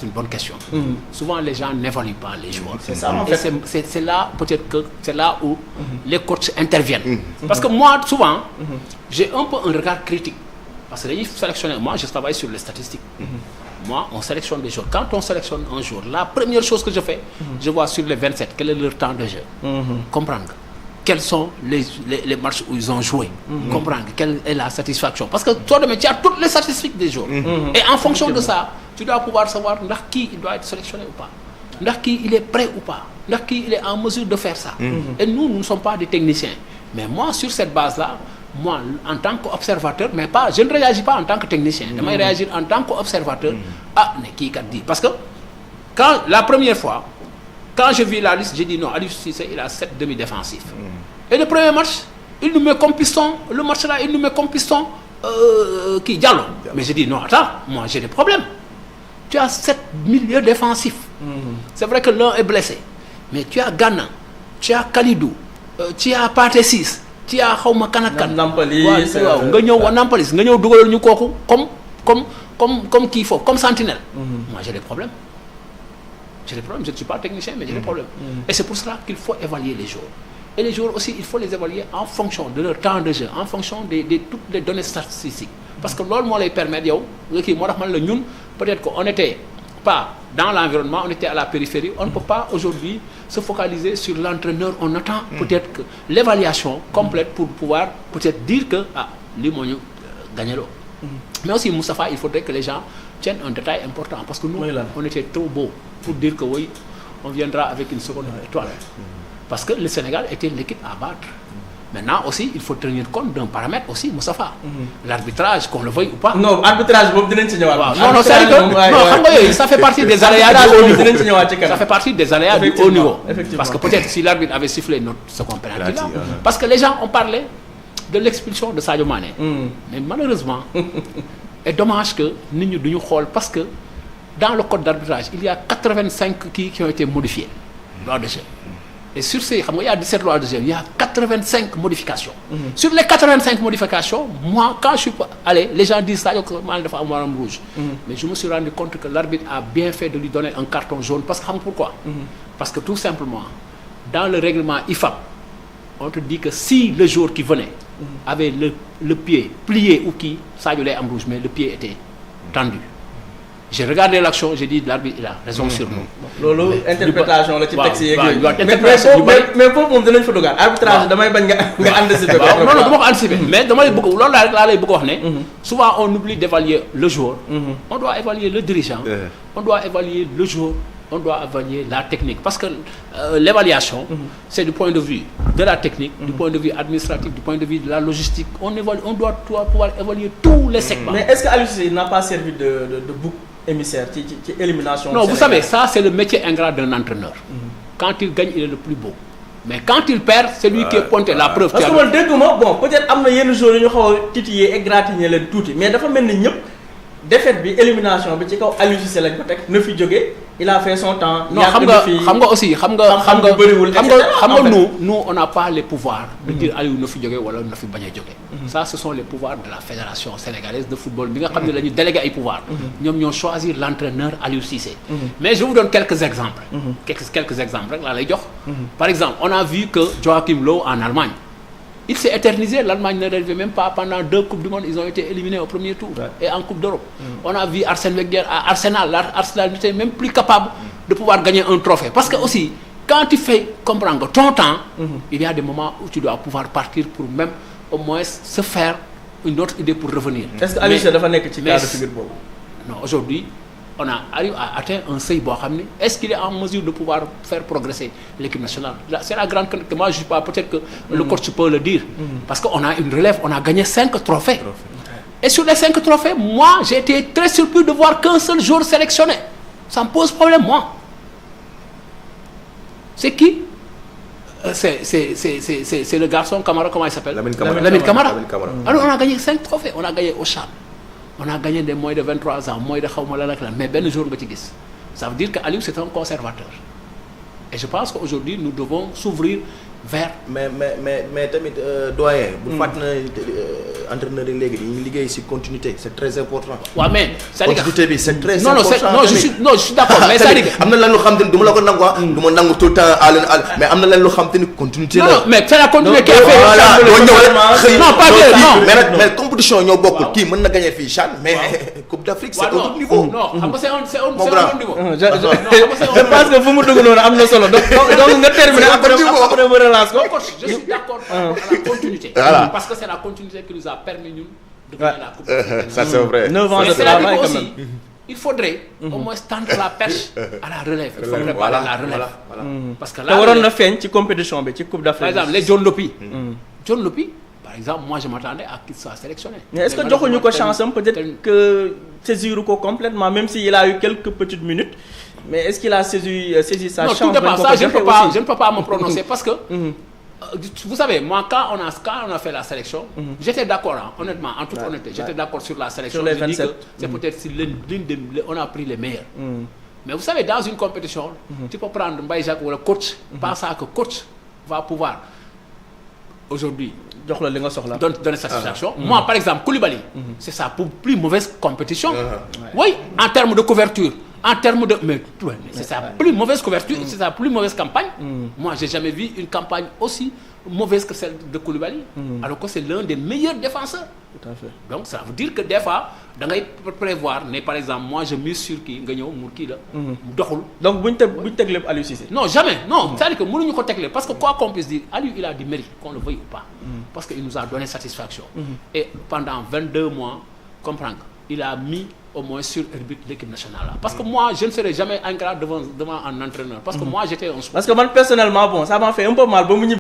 C'est une bonne question. Souvent, les gens n'évaluent pas les joueurs. C'est ça, en fait. Et c'est là, peut-être que c'est là où les coachs interviennent. Parce que moi, souvent, j'ai un peu un regard critique. Parce que les sélectionneurs, moi, je travaille sur les statistiques. Moi, on sélectionne des joueurs. Quand on sélectionne un joueur, la première chose que je fais, je vois sur les 27 quel est leur temps de jeu. Comprendre quels sont les matchs où ils ont joué. Comprendre quelle est la satisfaction. Parce que toi, tu as toutes les statistiques des joueurs. Et en fonction de ça, tu dois pouvoir savoir qui il doit être sélectionné ou pas. Qui il est prêt ou pas. Qui il est en mesure de faire ça. Et nous ne sommes pas des techniciens. Mais moi, sur cette base-là, moi, en tant qu'observateur, mais pas, je ne réagis pas en tant que technicien. Je vais réagir en tant qu'observateur. Mais qui a dit? Parce que quand, la première fois, quand je vis la liste, j'ai dit non, Aliou Cissé, il a 7 demi-défensifs. Et le premier match, il nous met comme piston. Le match-là, il nous met comme piston Diallo. Mais j'ai dit non, attends, moi j'ai des problèmes. Tu as 7 milieux défensifs. C'est vrai que l'un est blessé. Mais tu as Ghana, tu as Kalidou, tu as Pathé Ciss, tu as xawma kan ak kan. Nampalys nga ñëw Nampalys nga ñëw dugalal ñu kooku comme kii foofu comme sentinelle. Moi j'ai des problèmes. J'ai des problèmes, je ne suis pas technicien, mais j'ai des problèmes. Et c'est pour cela qu'il faut évaluer les joueurs. Et les joueurs aussi, il faut les évaluer en fonction de leur temps de jeu, en fonction de toutes les données statistiques. Parce que loolu moo lay permettre yow nga kii moo tax man la ñun peut-être qu'on n'était pas dans l'environnement, on était à la périphérie. On ne peut pas aujourd'hui se focaliser sur l'entraîneur. On attend peut-être que l'évaluation complète pour pouvoir peut-être dire que lui moo ñu gagné loo. Mais aussi Moustapha, il faudrait que les gens tiennent un détail important parce que nous, on était trop beau pour dire que oui, on viendra avec une seconde étoile. Parce que le Sénégal était l'équipe à battre. Maintenant aussi, il faut tenir compte d'un paramètre aussi, Moustapha. L'arbitrage, qu'on le veuille ou pas. Non, arbitrage, non, ça fait partie des aléas du haut niveau. Ça fait partie des aléas du haut niveau. Parce que peut-être si l'arbitre avait sifflé notre second penalty là, parce que les gens ont parlé de l'expulsion de Sadio Mané. Mais malheureusement, c'est dommage que nous ne nous xool parce que dans le code d'arbitrage, il y a 85 qui ont été modifiés. Lors de jeu. Et sur ces, il y a 17 lois de jeu, il y a 85 modifications. Sur les 85 modifications, moi, quand je suis allé, les gens disent ça, mal de faire un rouge. Mais je me suis rendu compte que l'arbitre a bien fait de lui donner un carton jaune. Parce que pourquoi? Parce que tout simplement, dans le règlement IFAB, on te dit que si le joueur qui venait avait le pied plié ou qui, ça il est en rouge, mais le pied était tendu. J'ai regardé l'action, j'ai dit l'arbitre il a raison sur nous. Loolu interprétation la ci texte yeeg yooyu. Mais foofu moom dinañ fa dugal arbitrage damay bañ nga anticiper. Non dama ko anticiper. Mais dama lay bëgg loolu laa lay bëgg wax ne. Souvent on oublie d'évaluer le joueur. On doit évaluer le dirigeant. On doit évaluer le joueur. On doit évaluer la technique. Parce que l'évaluation, c'est du point de vue de la technique, du point de vue administratif, du point de vue de la logistique. On doit pouvoir évaluer tous les segments. Mais est-ce que Aliou Cissé n'a pas servi de bouc émissaire qui élimination? Non, vous savez, ça c'est le métier ingrat d'un entraîneur. Quand il gagne, il est le plus beau. Mais quand il perd, c'est lui qui est pointé. La preuve. Parce que moi, bon, peut-être am na yenn joueurs yu ñu xaw a titiller égratigner leen tuuti, mais dafa mel ni ñëpp défaite bi élimination bi ci kaw Aliou Cissé lañ ko teg na fi jógee. Il a fait son temps. Non, nous on n'a pas les pouvoirs de dire Aliou na fi jógee wala na fi bañ a jógee. Ça ce sont les pouvoirs de la fédération sénégalaise de football bi nga xam ne la ñu délégué ay pouvoirs. ñoom ñoo choisir l'entraîneur Aliou Cissé. Mais je vous donne quelques exemples. Quelques exemples rek laa lay jox. Par exemple, on a vu que Joachim Löw en Allemagne. Il s'est éternisé, l'Allemagne ne rêvait même pas pendant 2 Coupes du Monde, ils ont été éliminés au premier tour et en Coupe d'Europe. On a vu Arsène Wenger à Arsenal, Arsenal n'était même plus capable de pouvoir gagner un trophée. Parce que aussi, quand tu fais comprendre ton temps, il y a des moments où tu dois pouvoir partir pour même au moins se faire une autre idée pour revenir. Est-ce que Aliou Cissé dafa nekk ci cadre de figure boobu? Non, aujourd'hui, on arrive à atteindre un seuil boo xam ne est-ce qu'il est en mesure de pouvoir faire progresser l'équipe nationale? C'est la grande que moi je sais pas, peut-être que le coach peut le dire. Parce qu'on a une relève, on a gagné 5 trophées. Et sur les 5 trophées, moi j'ai été très surpris de voir qu'un seul joueur sélectionné. Ça me pose problème, moi. C'est qui? C'est le garçon Camara, comment il s'appelle? Lamine Camara. Alors on a gagné 5 trophées, on a gagné au CHAN. On a gagné des moins de 23 ans, moins de xawma la mais benn jour nga ci gis. Ça veut dire que Aliou c'est un conservateur. Et je pense qu'aujourd'hui nous devons s'ouvrir vers. mais tamit doyen. bu fàtt na entraîneur yi léegi dañuy liggéey ci continuité c'est très important. waaw mais c'est-à-dire continuité bi c'est très important. non je suis d'accord mais c'est-à-dire que am na lan lu xam te ni du ma la ko nangu du ma nangu tout le temps mais am na lan lu xam te ni continuité la. non mais c'est la continuité qui a fait. non pas que mais compétition ñoo bokkul kii mën na gagner fii CHAN mais Coupe d'Afrique c'est autre niveau. non xam nga c'est un niveau. je pense que fu mu dugg noonu am na solo donc nga terminer après ma relance ko. Je suis d'accord à la continuité. Voilà. Parce que c'est la continuité qui nous a permis ñun de gagner la Coupe d'Afrique. Ça c'est vrai. 9 ans de Mais c'est-à-dire travail quand aussi, même. il faudrait au moins tendre la perche à la relève. Il faut préparer la relève. Voilà. Parce que te là, waroon na feeñ ci compétition bi ci Coupe par d'Afrique. exemple, les John Lopi. John Lopi, par exemple, moi je m'attendais à qu'il soit sélectionné. mais est-ce que joxuñu ko chance am peut-être que saisir ko complètement même s'il a eu quelques petites minutes mais est-ce qu'il a saisi sa Non, chance. tout dépend. Ça, je ne peux pas me prononcer parce que vous savez, moi quand on a fait la sélection, j'étais d'accord, hein, honnêtement, en toute honnêteté, j'étais d'accord sur la sélection. Sur les Je dis 27. que c'est peut-être si on a pris les meilleurs. Mais vous savez, dans une compétition, tu peux prendre Mbaye Jacques ou le coach, pas ça que coach va pouvoir aujourd'hui jox la li nga soxla. donner satisfaction. Moi, par exemple, Koulibaly, c'est sa plus mauvaise compétition. Oui, en termes de couverture, en termes de... Mais c'est sa plus mauvaise couverture, c'est sa plus mauvaise campagne. Moi, j'ai jamais vu une campagne aussi mauvaise que celle de Koulibaly, alors que c'est l'un des meilleurs défenseurs. Tout à fait. Donc, ça veut dire que des fois, da ngay prévoir, mais par exemple, moi, je mise sur qui, nga ñëw mu kii la, mu doxul. donc buñ teg lépp Aliou Cissé. Non, jamais. Non, c'est-à-dire que mënuñu ko teg lépp parce que quoi qu'on puisse dire, Aliou, il a du mérite, qu'on le veuille ou pas. Parce qu'il nous a donné satisfaction. Et pendant 22 mois, comprendre, il a mis au moins sur orbite l'équipe nationale là. Parce que moi, je ne serai jamais ingrat devant un entraîneur. Parce que moi, j'étais un... parce que man personnellement bon ça m'a fait un peu mal ba mu